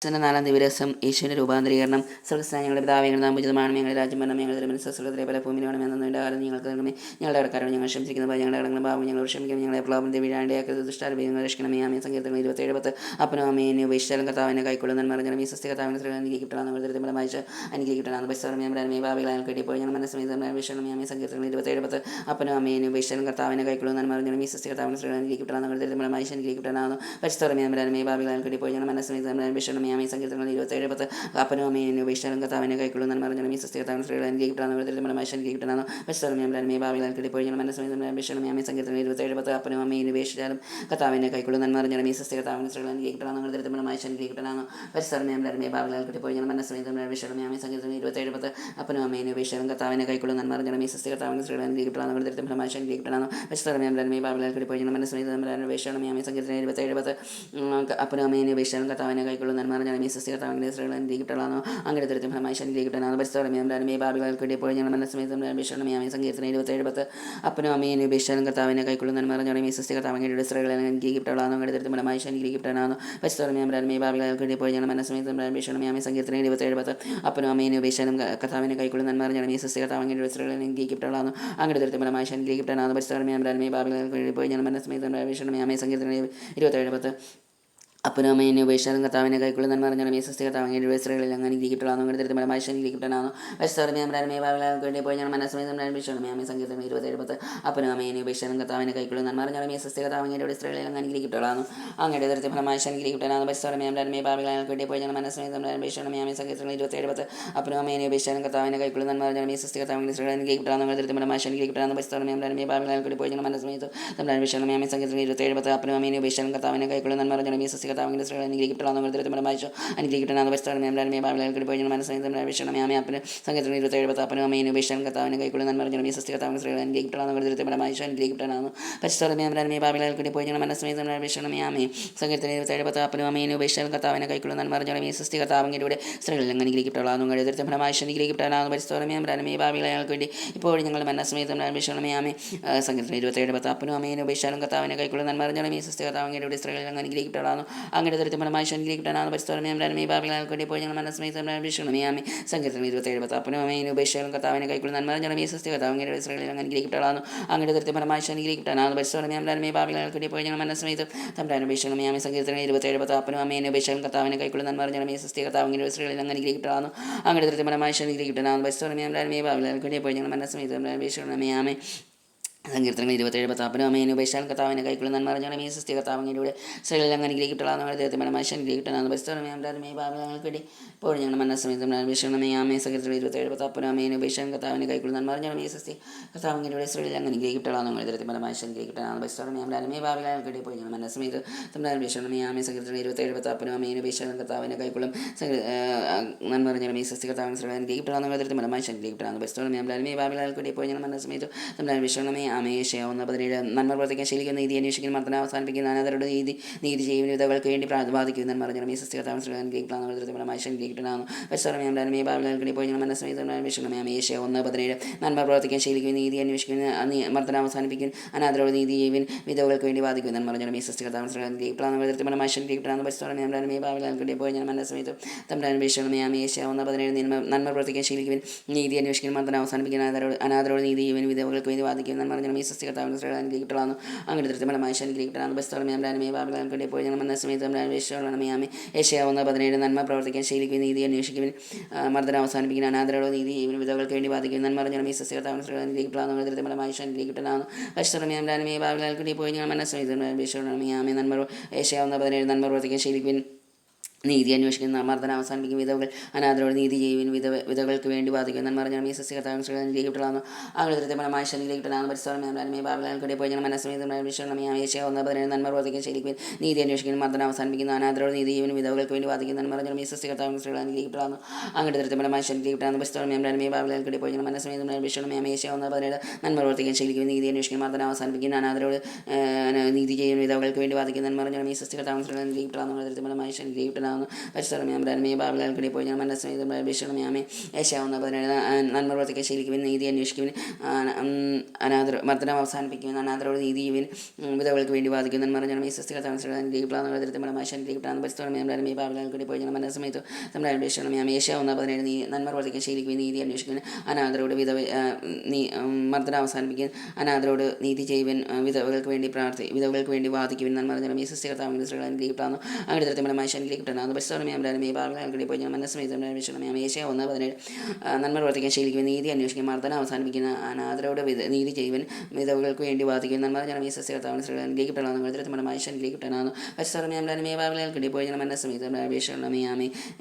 നാലാം ദിവസം യേശുവിൻ്റെ രൂപാന്തരീകരണം. സ്വർഗ്ഗസ്ഥനായ ഞങ്ങളുടെ പിതാവേ, ഞങ്ങളുടെ നാമം പൂജിതമാകണമേ, ഞങ്ങളുടെ രാജ്യം വരണമേ, ഞങ്ങളുടെ മനസ്സ് സ്വർഗ്ഗത്തിലെ പോലെ ഭൂമിയിലാണ് എന്ന കാലം ഞങ്ങൾക്ക് നൽകണമേ. ഞങ്ങളുടെ കടക്കാരോട് ഞങ്ങൾ ക്ഷമിച്ചിരിക്കുന്ന ഞങ്ങളുടെ കടങ്ങളും പാപം ഞങ്ങളോട് ക്ഷമിക്കണം. ഞങ്ങളെ പ്രലോഭനത്തിൽ വീഴാണ്ടിയാക്കരുത്, ദുഷ്ടാരൂപിയിൽ ഞങ്ങൾ രക്ഷിക്കണമേ. ആമേൻ. സങ്കീർത്തനം 27:10. അപ്പനും അമ്മയെ ഉപേക്ഷിച്ചാലും കർത്താവിനെ കൈക്കൊള്ളുന്ന മറിഞ്ഞാലും ഈ സ്വസ്തി കർത്താവിനെ സ്ത്രീകൾ അനുഗ്രഹിക്കപ്പെടാൻ ദരിദ്രങ്ങളെ വായിച്ച് അനുഗ്രഹിക്കപ്പെടാൻ ബസ്സറമേ ഭാവികളാൽ കെട്ടിപ്പോയി ഞങ്ങൾ മനസ്സമേതം വീക്ഷണമേ. ആമേൻ. സങ്കീർത്തനം 27:10. അപ്പനും അമ്മയെ ഉപേക്ഷിച്ചാലും കർത്താവിനെ കൈക്കൊള്ളുന്ന മറിഞ്ഞാലും ഈ സ്വസ്തി കർത്താവിനെ സ്ത്രീകൾ അനുഗ്രഹിക്കപ്പെടാൻ ദരിദ്രങ്ങളെ വായിച്ച് അനുഗ്രഹിക്കപ്പെടാൻ ബസ്സറമേ ഭാവികളാൽ കെട്ടിപ്പോയി ഞങ്ങൾ മനസ്സമേതം വീക്ഷണമേ. ആമേൻ. സങ്കീർത്തനം 27:10. അപ്പനും അമ്മയെ ഉപേക്ഷിച്ചാലും കർത്താവിനെ കൈക്കൊള്ളുന്ന മറിഞ്ഞാലും ഈ സ്വസ്തി കർത്താവിനെ സ്ത്രീകൾ അനുഗ്രഹിക്കപ്പെടാൻ ദരിദ്രങ്ങളെ വായിച്ച് അനുഗ്രഹിക്കപ്പെടാൻ ബസ്സറമേ ഭാവികളാൽ കെട്ടിപ്പോയി ഞങ്ങൾ മനസ്സമേതം വീക്ഷണമേ. ആമേൻ. സങ്കീർത്തനം 27:10. അപ്പനും അമ്മയെ ഉപേക്ഷിച്ചാലും കർത്താവിനെ കൈക്കൊള്ളുന്ന മറിഞ്ഞാലും ഈ സ്വസ്തി കർത്താവിനെ സ്ത്രീകൾ അനുഗ്രഹിക്കപ്പെടാൻ ദരിദ്രങ്ങളെ വായിച്ച് അനുഗ്രഹിക്കപ്പെടാൻ ബസ്സറമേ ഭാവികളാൽ കെട്ടിപ്പോയി ഞങ്ങൾ മനസ്സമേതം വീക്ഷണമേ. ആമേൻ. സങ്കീർത്തനം 27:10. അപ്പനും അമ്മയെ ഉപേക്ഷിച്ചാലും കർത്താവിനെ കൈക്കൊള്ളുന്ന മറിഞ്ഞാലും ഈ സ്വസ്തി കർത്താവിനെ സ്ത്രീകൾ അനുഗ്രഹിക്കപ്പെടാൻ ദരിദ്രങ്ങളെ വായിച്ച് അനുഗ്രഹിക്കപ്പെടാൻ ബസ്സറമേ ഭാവികളാൽ കെട്ടിപ്പോയി ഞങ്ങൾ മനസ്സമേതം വീക്ഷണമേ. ആമേൻ. സങ്കീർത്തനം 27:10. അപ്പനും അമ്മയെ ഉപേക്ഷിച്ചാലും കർത്താവിനെ കൈക്കൊള്ളുന്ന മറിഞ്ഞാലും ഈ സ്വസ്തി കർത്താവിനെ സ്ത്രീകൾ അനുഗ്രഹിക്കപ്പെടാനോ അങ്ങനെ ദരിദ്രം ഫലമായി അനുഗ്രഹിക്കപ്പെടാനോ ബസ്സറമേ ഭാവികളാൽ കെട്ടിപ്പോയി ഞങ്ങൾ മനസ്സമേതം വീക്ഷണമേ. ആമേൻ. സങ്കീർത്തനം 27:10. അപ്പനും അമ്മയെ ഉപേക്ഷിച്ചാലും കർത്താവിനെ കൈക്കൊള്ളുന്ന മറിഞ്ഞാലും ഈ സ്വസ്തി കർത്താവിനെ സ്ത്രീകൾ അനുഗ്രഹിക്കപ്പെടാനോ അങ്ങനെ ദരിദ്രം ഫലമായി അനുഗ്രഹിക്കപ്പെടാനോ ബസ്സറമേ ഭാവികളാൽ കെട്ടിപ്പോയി ഞങ്ങൾ മനസ്സമേതം വീക്ഷണമേ. ആമേൻ. സങ്കീർത്തനം 27:10. അപ്പനും അമ്മയെ ഉപേക്ഷിച്ചാലും കർത്താവിനെ കൈക്കൊള്ളുന്ന മറിഞ്ഞാലും ഈ സ്വസ്തി കർത്താവിനെ സ്ത്രീകൾ അനുഗ്രഹിക്കപ്പെടാനോ അങ്ങനെ ദരിദ്രം ഫലമായി അനുഗ്രഹിക്കപ്പെടാനോ ബസ്സറമേ ഭാവികളാൽ കെട്ടിപ്പോയി ഞങ്ങൾ മനസ്സമേതം വീക്ഷണമേ. ആമേൻ. സങ്കീർത്തനം 27:10. അപ്പനും അമ്മയെ ഉപേക്ഷിച്ചാലും കർത്താവിനെ കൈക്കൊള്ളുന്ന മറിഞ്ഞാലും ഈ സ്വസ്തി കർത്താവിനെ സ്ത്രീകളിൽ അങ്ങനെ അനുഗ്രഹിക്കപ്പെടാനോ അങ്ങനെ ദരിദ്രം ഫലമായി അനുഗ്രഹിക്കപ്പെടാനോ ബസ്സറമേ ഭാവികളാൽ കെട്ടിപ്പോയി ഞങ്ങൾ മനസ്സമേതം വീക്ഷണമേ. ആമേൻ. സങ്കീർത്തനം 27:10. അപ്പനും അമ്മയെ ഉപേക്ഷിച്ചാലും കർത്താവിനെ കൈക്കൊള്ളുന്ന മറിഞ്ഞാലും ഈ സ്വസ്തി കർത്താവിനെ സ്ത്രീകളിൽ അങ്ങനെ അനുഗ്രഹിക്കപ്പെടാനോ അങ്ങനെ ദരിദ്രം ഫലമായി അനുഗ്രഹിക്കപ്പെടാനോ ബസ്സറമേ ഭാവികളാൽ കെട്ടിപ്പോയി ഞങ്ങൾ മനസ്സമേതം വീക്ഷണമേ. ആമേൻ. സങ്കീർത്തനം 27:10. അപ്പനും അമ്മയെ ഉപേക്ഷിച്ചാലും കർത്താവിനെ കൈക്കൊള്ളുന്ന മറിഞ്ഞാലും ഈ സ്വസ്തി കർത്താവിനെ സ്ത്രീകൾ അനുഗ്രഹിക്കപ്പെടാനോ അങ്ങനെ ദരിദ്രം ഫലമായി അനുഗ്രഹിക്കപ്പെടാനോ ബസ്സറമേ ഭാവികളാൽ കെട്ടിപ്പോയി ഞങ്ങൾ മനസ്സമേതം വീക്ഷണമേ. ആമേൻ. സങ്കീർത്തനം 27:10. അപ്പനും അമ്മയെ ഉപേക്ഷിച്ചാലും കർത്താവിനെ കൈക്കൊള്ളുന്ന മറിഞ്ഞാലും ഈ സ്വസ്തി കർത്താവിനെ സ്ത്രീകൾ അനുഗ്രഹിക്കപ്പെടാനോ ദരിദ്രമായി അനുഗ്രഹിക്കപ്പെടാനോ ബസ്സറമേ ഭാവികളാൽ കെട്ടിപ്പോയി ഞങ്ങൾ മനസ്സമേതം വീക്ഷണമേ. ആമേൻ. അപ്പനും സങ്കീർത്തനം 27:10. അപ്പനും അമ്മയെ ഉപേക്ഷിച്ചാലും കർത്താവിനെ കൈക്കൊള്ളുന്ന മറിഞ്ഞാലും ഈ സ്വസ്തി കർത്താവിനെ സ്ത്രീകൾ അനുഗ്രഹിക്കപ്പെടാനോ ദരിദ്രമായി അനുഗ്രഹിക്കപ്പെടാനോ ബസ്സറമേ ഭാവികളാൽ കെട്ടിപ്പോയി ഞങ്ങൾ മനസ്സമേതം വീക്ഷണമേ. ആമേൻ. സങ്കീർത്തനം 27:10. അപ്പനും അമ്മയെ ഉപേക്ഷിച്ചാലും കർത്താവിനെ കൈക്കൊള്ളുന്ന മറിഞ്ഞാലും ഈ സ്വസ്തി കർത്താവിലൂടെ സ്ത്രീകളിൽ അനുഗ്രഹിക്കപ്പെടാനോ ദരിദ്രമായി അനുഗ്രഹിക്കപ്പെടാനോ ബസ്സറമേ ഭാവികളാൽ വേണ്ടി ഇപ്പോൾ ഞങ്ങൾ മനസ്സമേതം വീക്ഷണമേ. ആമേൻ. സങ്കീർത്തനം 27:10. അപ്പനും അമ്മയെ ഉപേക്ഷിച്ചാലും കർത്താവിനെ കൈക്കൊള്ളുന്ന മറിഞ്ഞാലും ഈ സ്വസ്തി കർത്താവിലൂടെ സ്ത്രീകളിൽ അനുഗ്രഹിക്കപ്പെടാനോ അങ്ങനെ ദരിദ്രമായി അനുഗ്രഹിക്കപ്പെടാനോ ബസ്സറമേ ഭാവികളാൽ കെട്ടിപ്പോയി ഞങ്ങൾ മനസ്സമേതം വീക്ഷണമേ. ആമേൻ. സങ്കീർത്തനം 27:10. അപ്പനും അമ്മയെ ഉപേക്ഷിച്ചാലും കർത്താവിനെ കൈക്കൊള്ളുന്ന മറിഞ്ഞാലും ഈ സ്വസ്തി കർത്താവിലൂടെ സ്ത്രീകളിൽ അനുഗ്രഹിക്കപ്പെടാനോ അങ്ങനെ ദരിദ്രമായി അനുഗ്രഹിക്കപ്പെടാനോ ബസ്സറമേ ഭാവികളാൽ കെട്ടിപ്പോയി ഞങ്ങൾ മനസ്സമേതം വീക്ഷണമേ. ആമേൻ. സങ്കീർത്തനം 27:10. അപ്പനും അമ്മയെ ഉപേക്ഷിച്ചാലും കർത്താവിനെ കൈക്കൊള്ളുന്ന മറിഞ്ഞാലും ഈ സ്വസ്തി കർത്താവിലൂടെ സ്ത്രീകളിൽ അനുഗ്രഹിക്കപ്പെടാനോ അങ്ങനെ ദരിദ്രമായി അനുഗ്രഹിക്കപ്പെടാനോ ബസ്സറമേ ഭാവികളാൽ കെട്ടിപ്പോയി ഞങ്ങൾ മനസ്സമേതം വീക്ഷണമേ. ആമേൻ. സങ്കീർത്തനം 27:10. അപ്പനും അമ്മയെ ഉപേക്ഷിച്ചാലും കർത്താവിനെ കൈക്കൊള്ളുന്ന മറിഞ്ഞാലും ഈ സ്വസ്തി കർത്താവിലൂടെ സ്ത്രീകളിൽ അനുഗ്രഹിക്കപ്പെടാനോ ദരിദ്രമായി അനുഗ്രഹിക്കപ്പെടാനോ ബസ്സറമേ ഭാവികളാൽ കെട്ടി ഇപ്പോൾ ഞങ്ങൾ മനസ്സമേതം വീക്ഷണമേ. ആമേൻ. സങ്കീർത്തനം 27:10. അപ്പനും അമ്മയെ ഉപേക്ഷിച്ചാലും കർത്താവിനെ കൈക്കൊള്ളുന്ന മറിഞ്ഞാലും ഈ സ്വസ്തി കർത്താവിലൂടെ സ്ത്രീകളിൽ അനുഗ്രഹിക്കപ്പെടാനോ ദരിദ്രമായി അനുഗ്രഹിക്കപ്പെടാനോ ബസ്സറമേ ഭാവികളാൽ കെട്ടി ഇപ്പോൾ ഞങ്ങൾ മനസ്സമേതം വീക്ഷണമേ. ആമേൻ. സങ്കീർത്തനം 27:10. അപ്പനും അമ്മയെ ഉപേക്ഷിച്ചാലും കർത്താവിനെ കൈക്കൊള്ളും മറിഞ്ഞാലും ഈ സ്വസ്തി കർത്താവിനെ സ്ത്രീകൾ അനുഗ്രഹിക്കപ്പെടാനോ ദരിദ്രമായി അനുഗ്രഹിക്കപ്പെടാനോ ബസ്സറമേ ഭാവികളാൽ കെട്ടി ഇപ്പോൾ ഞങ്ങൾ മനസ്സമേതം വീക്ഷണമേ. ആമേൻ. യേശയ്യാ 1:17. നന്മ പ്രവർത്തിക്കാൻ ശീലിക്കുന്ന നീതി അന്വേഷിക്കുന്ന മർദ്ദന അവസാനിപ്പിക്കുന്ന അനാഥരുടെ നീതി ചെയ്യുന്ന വിധവകൾക്ക് വേണ്ടി ബാധിക്കുന്ന മറിഞ്ഞാലും ഈ സ്വസ്തി കർത്താവിനെ സ്ത്രീകൾ അനുഗ്രഹിക്കപ്പെടാനോ ദരിദ്രമായി അനുഗ്രഹിക്കപ്പെടാനോ ബസ്സറമേ ഭാവികളാൽ കെട്ടി ഇപ്പോൾ ഞങ്ങൾ മനസ്സമേതം വീക്ഷണമേ. ആമേൻ. യേശയ്യാ 1:17. നന്മ പ്രവർത്തിക്കാൻ ശീലിക്കുന്ന നീതി അന്വേഷിക്കുന്ന മർദ്ദന അവസാനിപ്പിക്കുന്ന അനാഥരുടെ നീതി ചെയ്യുന്ന വിധവകൾക്ക് വേണ്ടി ബാധിക്കുന്ന മറിഞ്ഞാലും ഈ സ്വസ്തി കർത്താവിനെ സ്ത്രീകൾ അനുഗ്രഹിക്കപ്പെടാനോ ദരിദ്രമായി അനുഗ്രഹിക്കപ്പെടാനോ ബസ്സറമേ ഭാവികളാൽ കെട്ടി ഇപ്പോൾ ഞങ്ങൾ മനസ്സമേതം വീക്ഷണമേ. ആമേൻ. യേശയ്യാ 1:17. നന്മ പ്രവർത്തിക്കാൻ ശീലിക്കുവാൻ നീതി അന്വേഷിക്കുന്ന മർദ്ദന അവസാനിപ്പിക്കുന്ന അനാഥരോട് നീതി ചെയ്യുന്ന വിധവകൾക്ക് വേണ്ടി ബാധിക്കുന്ന മറിഞ്ഞാലും ഈ സ്വസ്തി കർത്താവിനെ സ്ത്രീകൾ അനുഗ്രഹിക്കപ്പെടാനോ അങ്ങനെ ദരിദ്രമായി അനുഗ്രഹിക്കപ്പെടാനോ ബസ്സറമേ ഭാവികളാൽ കെട്ടി ഇപ്പോൾ ഞങ്ങൾ മനസ്സമേതം വീക്ഷണമേ. ആമേൻ. യേശയ്യാ 1:17. നന്മ പ്രവർത്തിക്കാൻ ശീലിക്കുവാൻ നീതി അന്വേഷിക്കുവാൻ മർദ്ദന അവസാനിപ്പിക്കുന്ന അനാഥരോട് നീതി ചെയ്യുന്ന വിധവകൾക്ക് വേണ്ടി ബാധിക്കുന്ന മറിഞ്ഞാലും ഈ സ്വസ്തി കർത്താവിനെ സ്ത്രീകൾ അനുഗ്രഹിക്കപ്പെടാനോ ദരിദ്രമായി അനുഗ്രഹിക്കപ്പെടാനോ ബസ്സറമേ ഭാവികളാൽ കെട്ടി ഇപ്പോൾ ഞങ്ങൾ മനസ്സമേതം വീക്ഷണമേ. ആമേൻ. യേശയ്യാ 1:17. നന്മ പ്രവർത്തിക്കാൻ ശീലിക്കുവാൻ നീതി അന്വേഷിക്കുന്ന മർദ്ദന അവസാനിപ്പിക്കും വിധവകൾ അനാഥരോട് നീതി ചെയ്യുവാൻ വിധവകൾക്ക് വേണ്ടി ബാധിക്കുന്ന മറിഞ്ഞാലും ഈ സ്വസ്തി കർത്താവിനെ സ്ത്രീകൾ അനുഗ്രഹിക്കപ്പെടാനോ അങ്ങനെ ദരിദ്രമായി അനുഗ്രഹിക്കപ്പെടാനോ ബസ്സറമേ ഭാവികളാൽ കെട്ടി ഇപ്പോൾ ഞങ്ങൾ മനസ്സമേതം വീക്ഷണമേ. ആമേൻ. യേശയ്യാ 1:17. നന്മ പ്രവർത്തിക്കാൻ ശീലിക്കുവാൻ നീതി അന്വേഷിക്കുന്ന മർദ്ദന അവസാനിപ്പിക്കുന്ന അനാഥരോട് നീതി ചെയ്യുവാൻ വിധവകൾക്ക് വേണ്ടി ബാധിക്കുന്ന മറിഞ്ഞാലും ഈ സ്വസ്തി കർത്താവിനെ സ്ത്രീകൾ അനുഗ്രഹിക്കപ്പെടാനോ അങ്ങനെ ദരിദ്രമായി അനുഗ്രഹിക്കപ്പെടാനോ ബസ്സറമേ ഭാവികളാൽ കെട്ടി ഇപ്പോൾ ഞങ്ങൾ മനസ്സമേതം വീക്ഷണമേ. ആമേൻ. യേശയ്യാ 1:17. നന്മ പ്രവർത്തിക്കാൻ ശീലിക്കുവാൻ നീതി അന്വേഷിക്കുന്ന മർദ്ദന അവസാനിപ്പിക്കുന്ന അനാഥരോട് നീതി ചെയ്യുവാൻ വിധവകൾക്ക് വേണ്ടി ബാധിക്കുന്ന മറിഞ്ഞാലും ഈ സ്വസ്തി കർത്താവിനെ സ്ത്രീകൾ അനുഗ്രഹിക്കപ്പെടാനോ ദരിദ്രമായി അനുഗ്രഹിക്കപ്പെടാനോ കിട്ടനാവുന്നു. പരിശുദ്ധമേ ബാബിലാൽക്കടി പോയി ഞാൻ മനസ്സമേതം ഭീഷണമേ ഏഷ്യാവുന്ന 17 നന്മ പ്രവർത്തിക്കാൻ ശീലിക്കുവിൻ, നീതി അന്വേഷിക്കുവിൻ, മർദ്ദനം അവസാനിപ്പിക്കുവിൻ, അനാഥരോട് നീതി ചെയ്യുവിൻ, വിധവകൾക്ക് വേണ്ടി വാദിക്കുവിൻ. നന്മ പറഞ്ഞാൽ പരിശുദ്ധമേ ബാബിലാൽക്കടി പോയി ഞാൻ മനസ്സമേതം ഭീഷണമേ ഏഷ്യാവുന്ന 17 നന്മ പ്രവർത്തിക്കാൻ ശീലിക്കുവിൻ, നീതി അന്വേഷിക്കുവിൻ, അനാഥരോട് മർദ്ദനം അവസാനിപ്പിക്കുവിൻ, അനാഥരോട് നീതി ചെയ്യുവിൻ, വിധവകൾക്ക് വേണ്ടി വാദിക്കുവിൻ. നന്മ പറഞ്ഞാൽ അനുഗ്രഹിക്കപ്പെട്ടാകുന്നു അങ്ങനെ തരത്തിലുമായി അനുഗ്രഹിക്കപ്പെട്ടാകുന്നു. പരിശുദ്ധമേ ബാബിലാൽക്കടി പോയി ഞാൻ മനസ്സമേതം ഭീഷണമേ ഏഷ്യാവുന്ന 17 നന്മ പ്രവർത്തിക്കാൻ ശീലിക്കുവിൻ, നീതി അന്വേഷിക്കും, മർദ്ദനം അവസാനിപ്പിക്കുന്ന, അനാഥരോട് നീതി ചെയ്യുവൻ, വിധവകൾക്ക് വേണ്ടി വാദിക്കുവിൻ. നന്മ പറഞ്ഞാൽ അനുഗ്രഹിക്കപ്പെട്ടാകുന്നു അങ്ങനെ തരത്തിലുമായി അനുഗ്രഹിക്കപ്പെട്ടാകുന്നു. പരിശുദ്ധമേ ബാബിലാൽക്കടി പോയി ഞാൻ മനസ്സമേതം ഭീഷണമേ